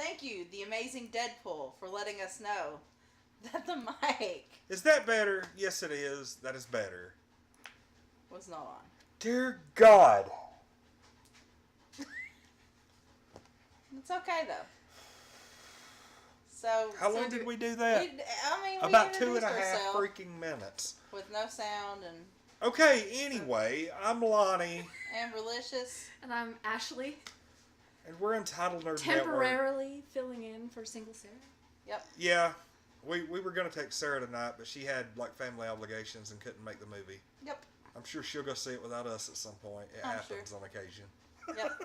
thank you, the amazing Deadpool, for letting us know that the mic Is that better? Yes, it is. That is better. was not on. Dear God. It's okay though. So How long did we do that? We About 2.5 ourselves freaking minutes. with no sound and. Okay, anyway, I'm Lonnie. Amberlicious. And I'm Ashley. And we're Untitled Nerd Temporarily Network. filling in for Single Sarah. Yep. Yeah, we were going to take Sarah tonight, but she had like family obligations and couldn't make the movie. Yep. I'm sure she'll go see it without us at some point. It happens on occasion. Yep.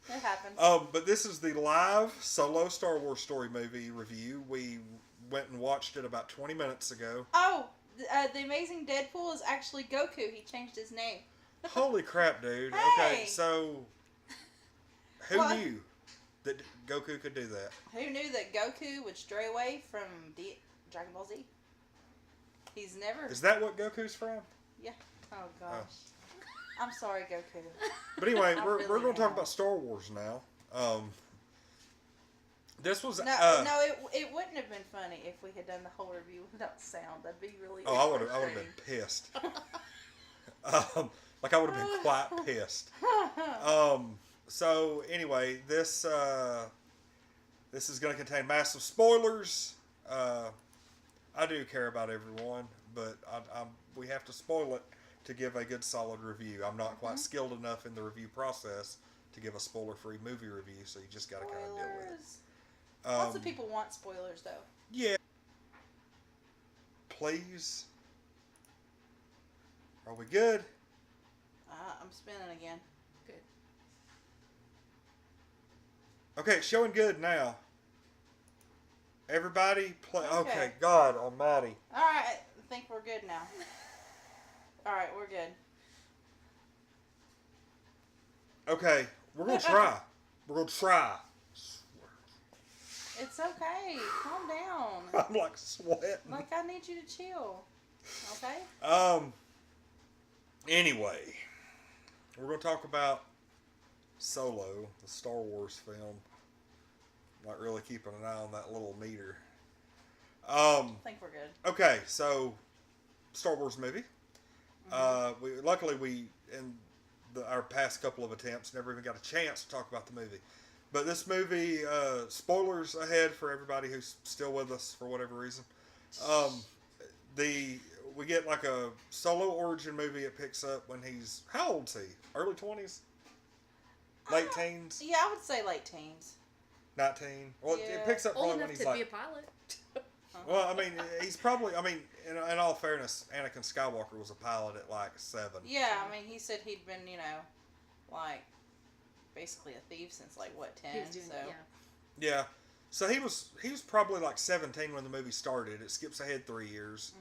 It happens. But this is the live solo Star Wars story movie review. We went and watched it about 20 minutes ago. Oh, the amazing Deadpool is actually Goku. He changed his name. Holy crap, dude. Hey. Okay, so who knew that Goku could do that? Who knew that Goku would stray away from Dragon Ball Z? He's never... Is that what Goku's from? Yeah. Oh, gosh. I'm sorry, Goku. But anyway, we're going to talk about Star Wars now. This was... it wouldn't have been funny if we had done the whole review without sound. That'd be really I would have been pissed. Like, I would have been quite pissed. So, anyway, this is going to contain massive spoilers. I do care about everyone, but we have to spoil it to give a good solid review. I'm not quite skilled enough in the review process to give a spoiler-free movie review, so you just got to kind of deal with it. Lots of people want spoilers, though. Yeah. Please. Are we good? I'm spinning again. Good. Okay, it's showing good now. Everybody play. Okay, God almighty. Alright, I think we're good now. Alright, we're good. Okay, we're going to try. We're going to try. It's okay. Calm down. I'm like sweating. Like, I need you to chill. Okay? Anyway, we're going to talk about Solo, the Star Wars film. Not really keeping an eye on that little meter. I think we're good. Okay, so Star Wars movie. Luckily in our past couple of attempts never even got a chance to talk about the movie. But this movie, spoilers ahead for everybody who's still with us for whatever reason. We get like a Solo origin movie. It picks up when he's, how old is he? Early 20s? Late teens? Yeah, I would say late teens. 19? Well, it picks up old probably when enough he's to like... be a pilot. Well, I mean, he's probably, in all fairness, Anakin Skywalker was a pilot at like 7. Yeah, I mean, he said he'd been, like, basically a thief since, like, what, 10? He was doing that, yeah. Yeah. So he was probably like 17 when the movie started. It skips ahead 3 years.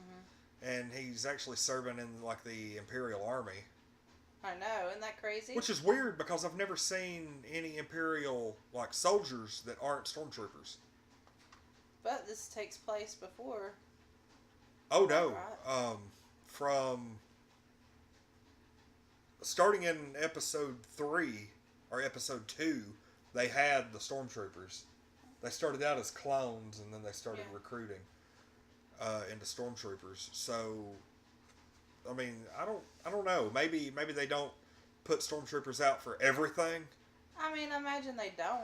And he's actually serving in, like, the Imperial Army. I know, isn't that crazy? Which is weird because I've never seen any Imperial, like, soldiers that aren't stormtroopers. But this takes place before. Oh, no. Right. From starting in episode 3 or episode 2, they had the stormtroopers. They started out as clones and then they started recruiting into stormtroopers. So, I mean, I don't know. Maybe they don't put stormtroopers out for everything. I mean, imagine they don't.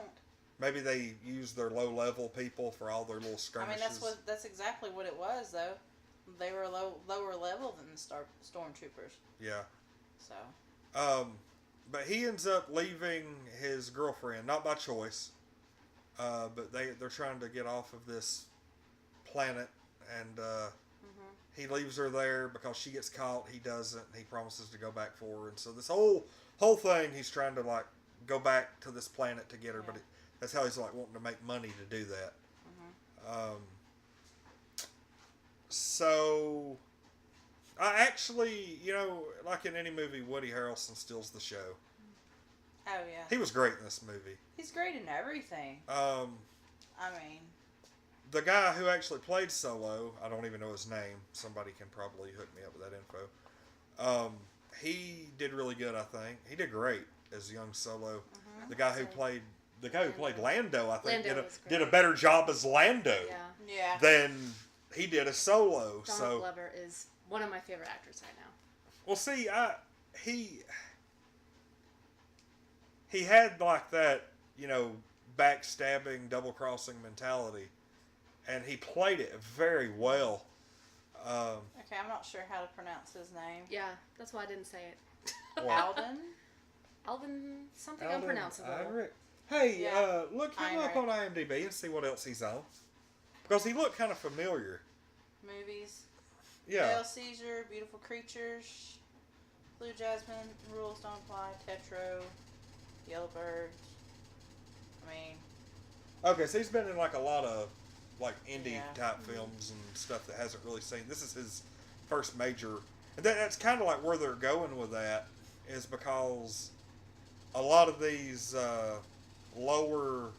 Maybe they use their low-level people for all their little skirmishes. I mean, that's exactly what it was, though. They were lower level than the stormtroopers. Yeah. So. But he ends up leaving his girlfriend, not by choice. But they're trying to get off of this planet, and he leaves her there because she gets caught. He doesn't. And he promises to go back for her, and so this whole thing, he's trying to like go back to this planet to get her, but that's how he's like wanting to make money to do that. So I actually, like in any movie, Woody Harrelson steals the show. Oh yeah. He was great in this movie. He's great in everything. I mean, the guy who actually played Solo, I don't even know his name. Somebody can probably hook me up with that info. He did really good, I think. He did great as young Solo. The guy who played the guy who played Lando, I think, Lando was did a great. better job as Lando Yeah. Yeah. than he did as Solo. Donald So, Glover is one of my favorite actors right now. well, see, he had like that, backstabbing, double crossing mentality, and he played it very well. Okay, I'm not sure how to pronounce his name. Yeah, that's why I didn't say it. Alden? Alvin, something Alden unpronounceable. Ehrenreich. Hey, Yeah. look him up Heinrich. on IMDb and see what else he's on, because he looked kind of familiar. Movies. Yeah. Hail Caesar, Beautiful Creatures, Blue Jasmine, Rules Don't Apply, Tetro, Yellowbird. I mean, Okay, so he's been in like a lot of like indie Yeah. type films and stuff that hasn't really seen. This is his first major, and that's kind of like where they're going with that, is because a lot of these lower,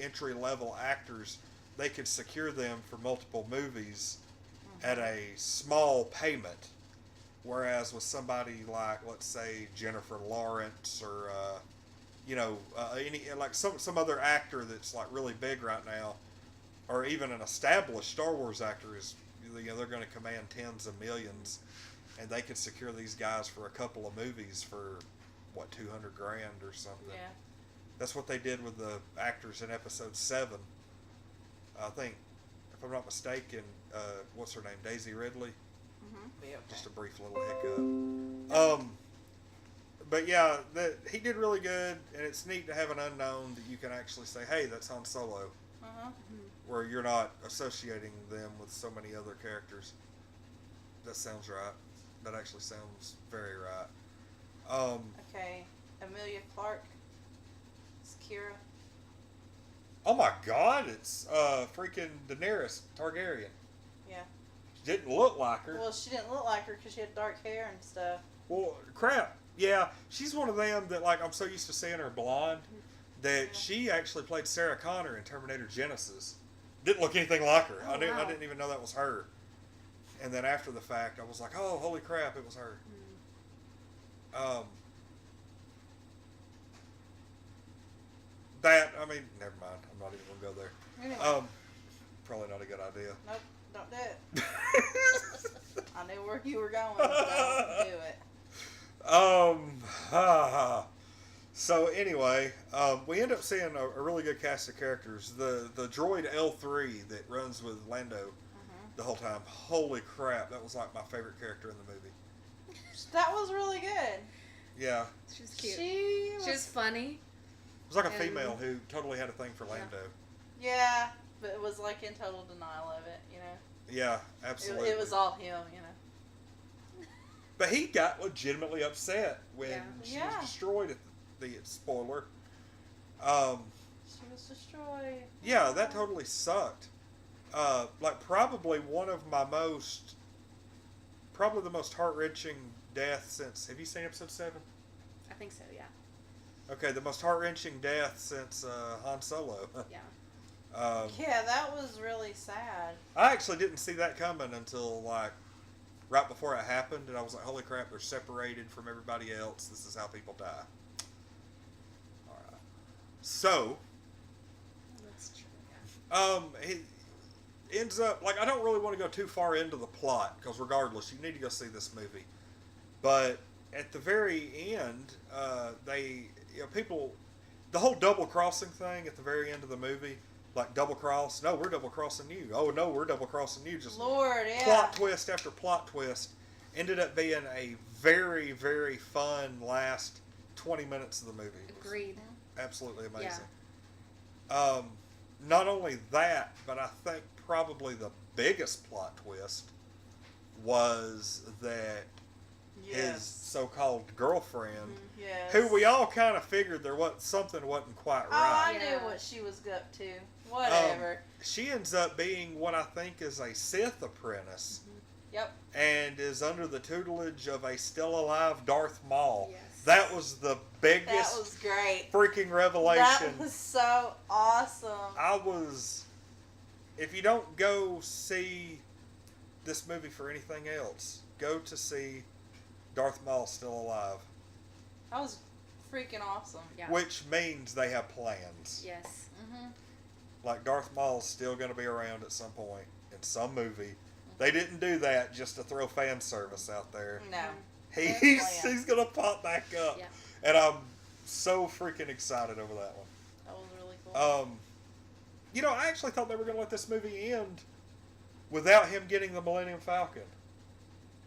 entry level actors, they could secure them for multiple movies at a small payment, whereas with somebody like, let's say, Jennifer Lawrence or any like some other actor that's like really big right now, or even an established Star Wars actor, is they're going to command tens of millions, and they could secure these guys for a couple of movies for what, $200,000 or something. yeah. That's what they did with the actors in Episode 7. I think, if I'm not mistaken, what's her name, Daisy Ridley. Be okay. Just a brief little hiccup. But yeah, he did really good, and it's neat to have an unknown that you can actually say, hey, that's Han Solo, Uh-huh. where you're not associating them with so many other characters. That sounds right. That actually sounds very right. Okay. Amelia Clark. It's Kira. Oh my God, it's freaking Daenerys Targaryen. Yeah. She didn't look like her. Well, she didn't look like her because she had dark hair and stuff. Well, crap. Yeah, she's one of them that, like, I'm so used to seeing her blonde that she actually played Sarah Connor in Terminator Genesis. Didn't look anything like her. Oh, I wow. didn't even know that was her. And then after the fact, I was like, oh, holy crap, it was her. Never mind. I'm not even going to go there. Anyway. Probably not a good idea. Nope. Don't do it. I knew where you were going. Don't do it. So anyway, we end up seeing a really good cast of characters. The droid L3 that runs with Lando the whole time. Holy crap, that was like my favorite character in the movie. That was really good. Yeah. She was cute. She was funny. It was like a And- female who totally had a thing for Lando. Yeah, but it was like in total denial of it, you know. Yeah, absolutely. It was all him, you know. But he got legitimately upset when Yeah. she Yeah. was destroyed at the spoiler. She was destroyed. Yeah, that totally sucked. Like probably one of my probably the most heart-wrenching death since, have you seen Episode 7? I think so, yeah. Okay, the most heart-wrenching death since Han Solo. Yeah. Yeah, that was really sad. I actually didn't see that coming until like right before it happened, and I was like, holy crap, they're separated from everybody else. This is how people die. Alright. So, That's true, yeah. he ends up, like, I don't really want to go too far into the plot, because regardless, you need to go see this movie. But at the very end, people, the whole double crossing thing at the very end of the movie, like double cross, no, we're double crossing you. Oh no, we're double crossing you. Just Lord, yeah. plot twist after plot twist. Ended up being a very, very fun last 20 minutes of the movie. It was Agreed. absolutely amazing. Not only that, but I think probably the biggest plot twist was that his Yes. so-called girlfriend, Yes. who we all kind of figured something wasn't quite Oh, I right. knew Yeah. what she was up to. Whatever. She ends up being what I think is a Sith apprentice, Yep. and is under the tutelage of a still alive Darth Maul. Yes. That was the That biggest was great. freaking revelation. That was so awesome. If you don't go see this movie for anything else, go to see Darth Maul Still Alive. I was freaking awesome. Yeah. Which means they have plans. Yes. Mm-hmm. Like Darth Maul's still going to be around at some point in some movie. They didn't do that just to throw fan service out there. No. He's going to pop back up. Yeah. And I'm so freaking excited over that one. That was really cool. You know, I actually thought they were going to let this movie end without him getting the Millennium Falcon.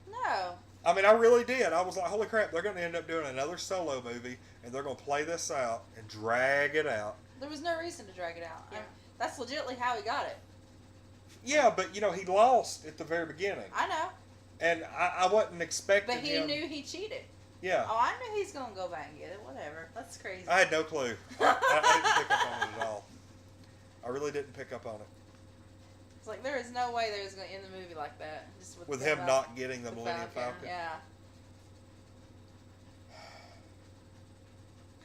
No. I mean, I really did. I was like, holy crap, they're going to end up doing another solo movie, and they're going to play this out and drag it out. There was no reason to drag it out. Yeah. That's legitimately how he got it. Yeah, but, you know, he lost at the very beginning. I know. And I wasn't expecting But he him. knew he cheated. Yeah. Oh, I knew he's going to go back and get it. Whatever. That's crazy. I had no clue. I didn't pick up on it at all. I really didn't pick up on it. It's like, there is no way they was going to end the movie like that. Just With him not getting the Millennium Falcon. Yeah.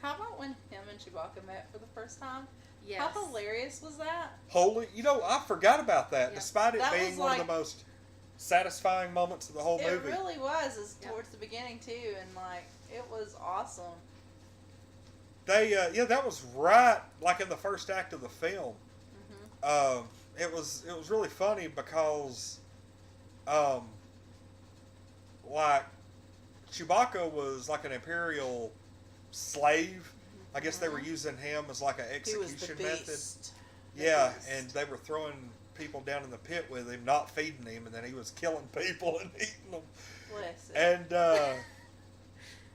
How about when him and Chewbacca met for the first time? Yes. How hilarious was that? Holy, you know, I forgot about that, Yeah. despite it That being was one like- of the most satisfying moments of the whole It movie. really was, Yeah. towards the beginning too, and like, it was awesome. They, that was right, like in the first act of the film. Mm-hmm. It was really funny because, like, Chewbacca was like an Imperial slave. I guess they were using him as like an He was the execution method. beast. The Yeah, beast. and they were throwing people down in the pit with him, not feeding him, and then he was killing people and eating them. Bless it. And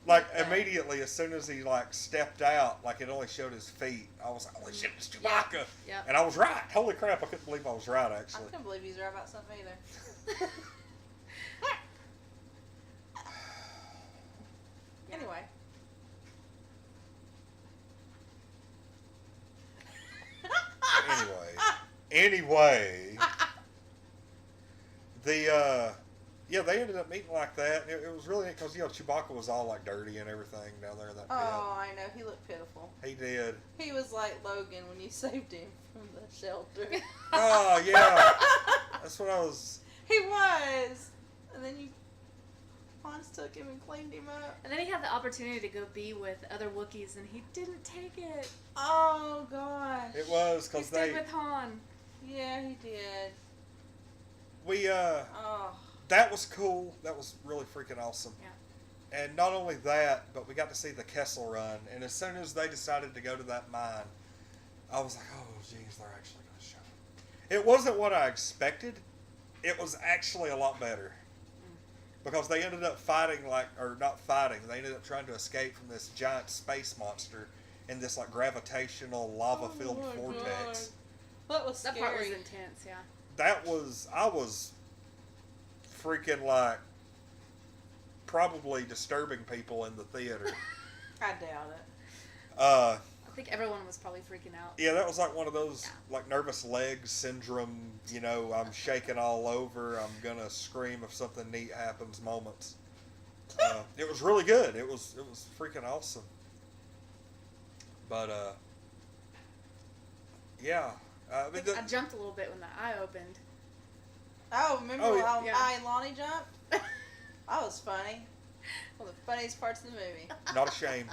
like Okay. immediately, as soon as he like stepped out, like it only showed his feet. I was like, "Holy shit, it's Chewbacca!" Yeah. And I was right. Holy crap! I couldn't believe I was right. I Actually, couldn't believe he's right about something either. Yeah. Anyway. anyway, they ended up meeting like that. It was really neat because Chewbacca was all like dirty and everything down there in that pit. Oh, I know. He looked pitiful. He did. He was like Logan when you saved him from the shelter. Oh yeah, that's what I was. He was. And then Hans took him and cleaned him up. And then he had the opportunity to go be with other Wookiees, and he didn't take it. Oh, gosh. It was He because stayed with Han. Yeah, he did. we Oh. that was cool. That was really freaking awesome. Yeah. And not only that, but we got to see the Kessel Run. And as soon as they decided to go to that mine, I was like, oh, geez, they're actually going to show it. It wasn't what I expected. It was actually a lot better. Because they ended up fighting, they ended up trying to escape from this giant space monster in this, like, gravitational lava-filled Oh, my vortex. God. That was scary. That part was intense, yeah. I was freaking, like, probably disturbing people in the theater. I doubt it. I think everyone was probably freaking out. Yeah, that was like one of those like nervous legs syndrome. I'm shaking all over. I'm gonna scream if something neat happens. Moments. It was really good. It was freaking awesome. But yeah. I jumped a little bit when the eye opened. Oh, remember Oh, how yeah. I and Lonnie jumped? That was funny. One of the funniest parts of the movie. Not ashamed.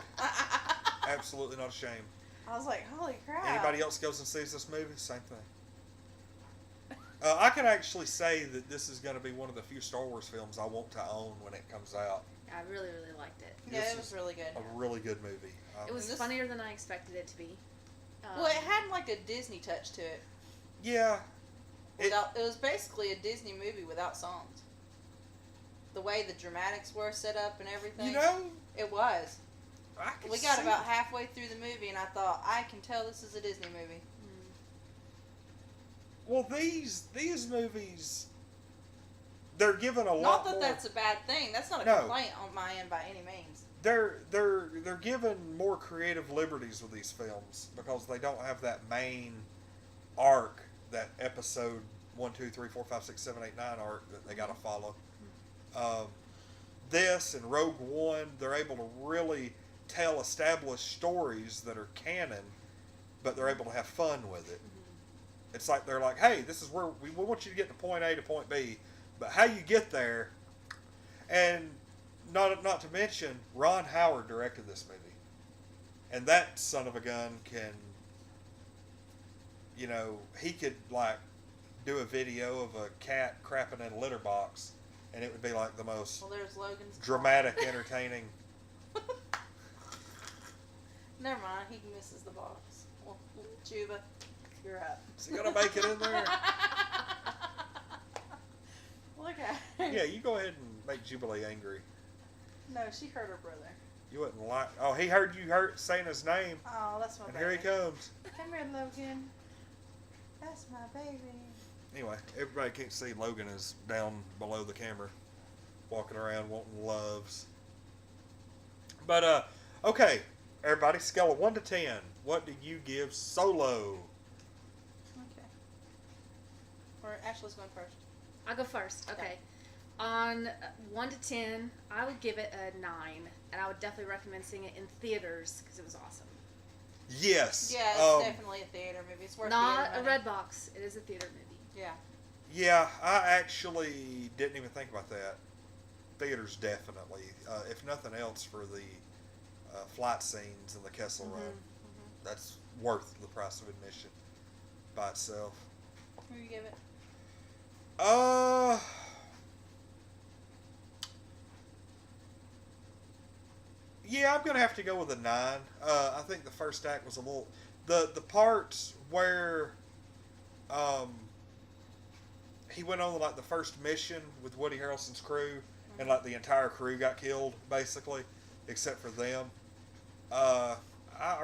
Absolutely not ashamed. I was like, holy crap. Anybody else goes and sees this movie? Same thing. I can actually say that this is going to be one of the few Star Wars films I want to own when it comes out. I really, really liked it. Yeah, This it was is really good. A really good movie. It was This- funnier than I expected it to be. Well, it had like a Disney touch to it. Yeah. It was basically a Disney movie without songs. The way the dramatics were set up and everything. It was. I can We got see about it. halfway through the movie and I thought, I can tell this is a Disney movie. Well, these movies, they're given a Not lot that more. that's a bad thing. That's not a No. complaint on my end by any means. They're given more creative liberties with these films because they don't have that main arc, that episode 1, 2, 3, 4, 5, 6, 7, 8, 9 arc that they got to follow. This and Rogue One, they're able to really tell established stories that are canon, but they're able to have fun with it. It's like they're like, hey, this is where we want you to get to point A to point B, but how you get there, and not to mention Ron Howard directed this movie. And that son of a gun can, he could like do a video of a cat crapping in a litter box, and it would be like the most Well, there's Logan's dramatic, entertaining. Never mind, he misses the box. Well, Juba, you're up. Is he gonna make it in there? Look at her. Yeah, you go ahead and make Jubilee angry. No, she hurt her brother. You wouldn't like. Oh, he heard you saying his name, Oh, that's my and baby. here he comes. Come here, Logan. That's my baby. Anyway, everybody can't see Logan is down below the camera, walking around wanting loves. But okay, everybody, scale of 1 to 10. What do you give Solo? Okay. Or Ashley's going first. I'll go first. Okay. On 1 to 10, I would give it a 9, and I would definitely recommend seeing it in theaters because it was awesome. Yes. Yeah, it's definitely a theater movie. It's worth Not theater a money. red box. It is a theater movie. Yeah. Yeah, I actually didn't even think about that. Theaters definitely, if nothing else, for the flight scenes in the Kessel Run. Mm-hmm. That's worth the price of admission by itself. Who do you give it? Yeah, I'm gonna have to go with a 9. I think the first act was a little the parts where he went on like the first mission with Woody Harrelson's crew, and like the entire crew got killed basically, except for them. I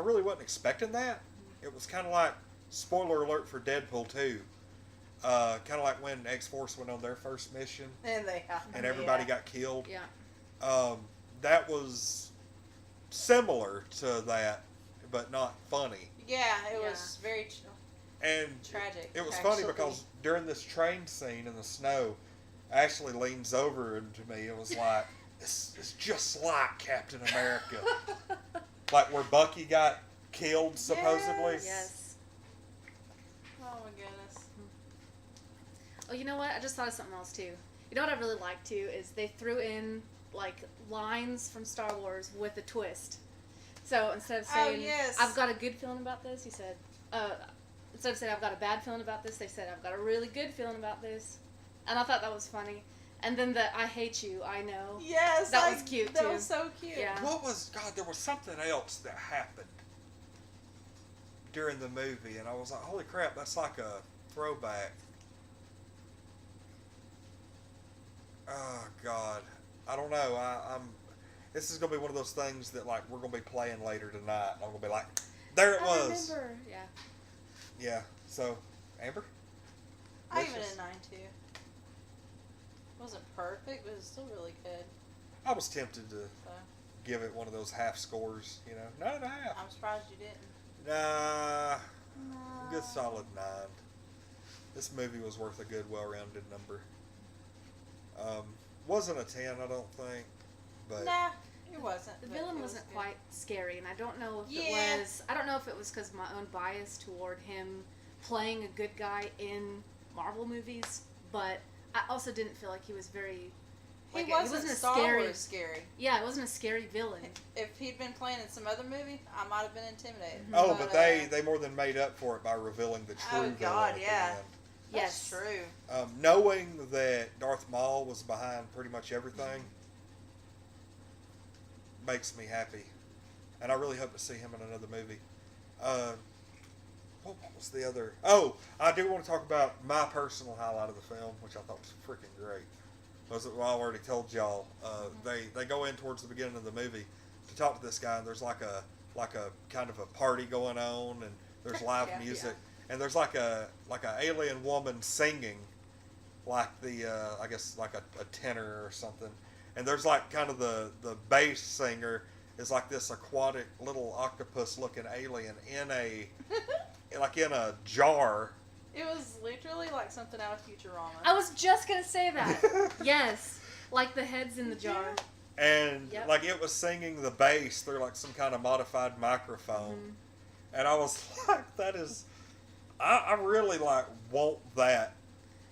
really wasn't expecting that. It was kind of like, spoiler alert for Deadpool 2. Kind of like when X-Force went on their first mission and everybody got killed. Yeah. That was similar to that, but not funny. Yeah, it was very And tragic. it was funny because during this train scene in the snow, Ashley leans over into me and was like, it's just like Captain America. Like where Bucky got killed, supposedly. Yes. Oh my goodness. Oh, you know what? I just thought of something else too. You know what I really liked too is they threw in like lines from Star Wars with a twist. So instead of saying, I've got a good feeling about this, he said, instead of saying, I've got a bad feeling about this, they said, I've got a really good feeling about this. And I thought that was funny. And then the I hate you, I know. Yes. That was cute, that too. That was so cute. Yeah. There was something else that happened during the movie, and I was like, holy crap, that's like a throwback. Oh, God. I don't know. This is going to be one of those things that, like, we're going to be playing later tonight. I'm going to be like, there it was. I remember. Yeah. Yeah. So, Amber? I give it a 9 too. Wasn't perfect, but it's still really good. I was tempted to give it one of those half scores, 9.5. I'm surprised you didn't. Nah. No. Good solid 9. This movie was worth a good, well-rounded number. Wasn't a 10, I don't think. But nah, it wasn't. The but villain it was wasn't good. quite scary, and I don't know if Yeah. it was. I don't know if it was because my own bias toward him playing a good guy in Marvel movies, but I also didn't feel like he was very. He Like, wasn't a Star scary. Wars scary. Yeah, it wasn't a scary villain. If he'd been playing in some other movie, I might have been intimidated. Oh, but they more than made up for it by revealing the true villain God, at the yeah. end. That's Yes. true. Knowing that Darth Maul was behind pretty much everything makes me happy. And I really hope to see him in another movie. What was the other? Oh, I do want to talk about my personal highlight of the film, which I thought was freaking great. I already told y'all. They go in towards the beginning of the movie to talk to this guy, and there's like a kind of a party going on, and there's live music, and there's like a alien woman singing, like the I guess like a tenor or something, and there's like kind of the bass singer is like this aquatic little octopus looking alien in a jar. It was literally like something out of Futurama. I was just gonna say that. Yes, like the heads in the jar. And Yep. like it was singing the bass through like some kind of modified microphone. Mm-hmm. And I was like, that is, I really like want that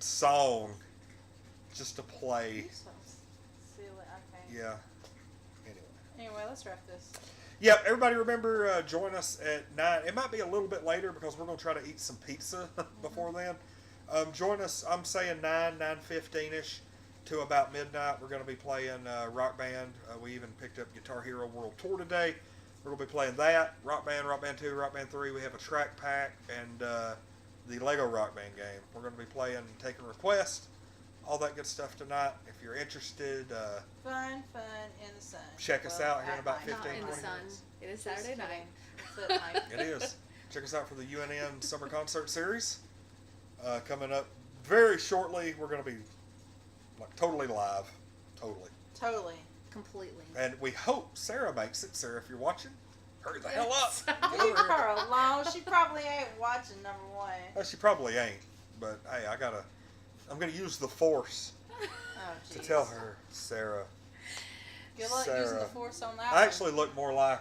song just to play. You're so silly. Okay. Yeah. Anyway, let's wrap this. Yeah, everybody remember, join us at 9. It might be a little bit later because we're going to try to eat some pizza before then. Join us, I'm saying 9:15ish to about midnight. We're going to be playing Rock Band. We even picked up Guitar Hero World Tour today. We're going to be playing that, Rock Band 2, Rock Band 3. We have a track pack and the Lego Rock Band game. We're going to be playing, taking requests, all that good stuff tonight. If you're interested, fun in the sun. check us out here in about 15 Not in the 20 sun. minutes. It is Saturday night. It's at night. It is. Check us out for the UNN Summer Concert Series. Coming up very shortly. We're going to be like totally live. Totally. Completely. And we hope Sarah makes it. Sarah, if you're watching, hurry the hell up. Get Leave over here. her alone. She probably ain't watching, number one. She probably ain't. But hey, I'm going to use the force Oh, to jeez. tell her, Sarah. Good luck Sarah. using the force on that I one. actually look more like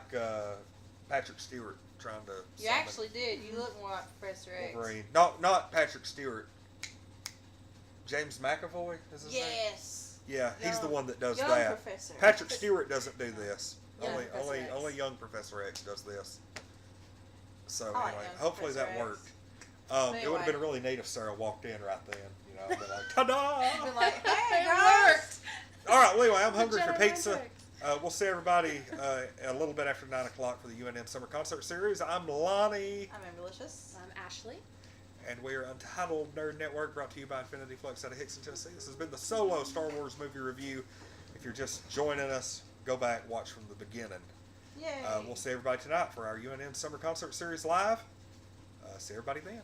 Patrick Stewart trying to You summon actually did. You look more like Professor X. Wolverine. Not Patrick Stewart. James McAvoy is his name? Yes. Yeah, he's the Young- one that does young that. Professor. Patrick Stewart doesn't do this. Young Only Professor X. only young Professor X does this. So I like anyway, young hopefully Professor that X. worked. But It would have anyway. been really neat if Sarah walked in right then. You know, been like, ta-da! Be like, hey It guys. worked. All right, well, anyway, I'm hungry for General pizza. Electric. We'll see everybody a little bit after 9 o'clock for the UNN Summer Concert Series. I'm Lonnie. I'm Amberlicious. I'm Ashley. And we are Untitled Nerd Network, brought to you by Infinity Flux out of Hickson, Tennessee. This has been the solo Star Wars movie review. If you're just joining us, go back, watch from the beginning. Yay. We'll see everybody tonight for our UNN Summer Concert Series live. See everybody then.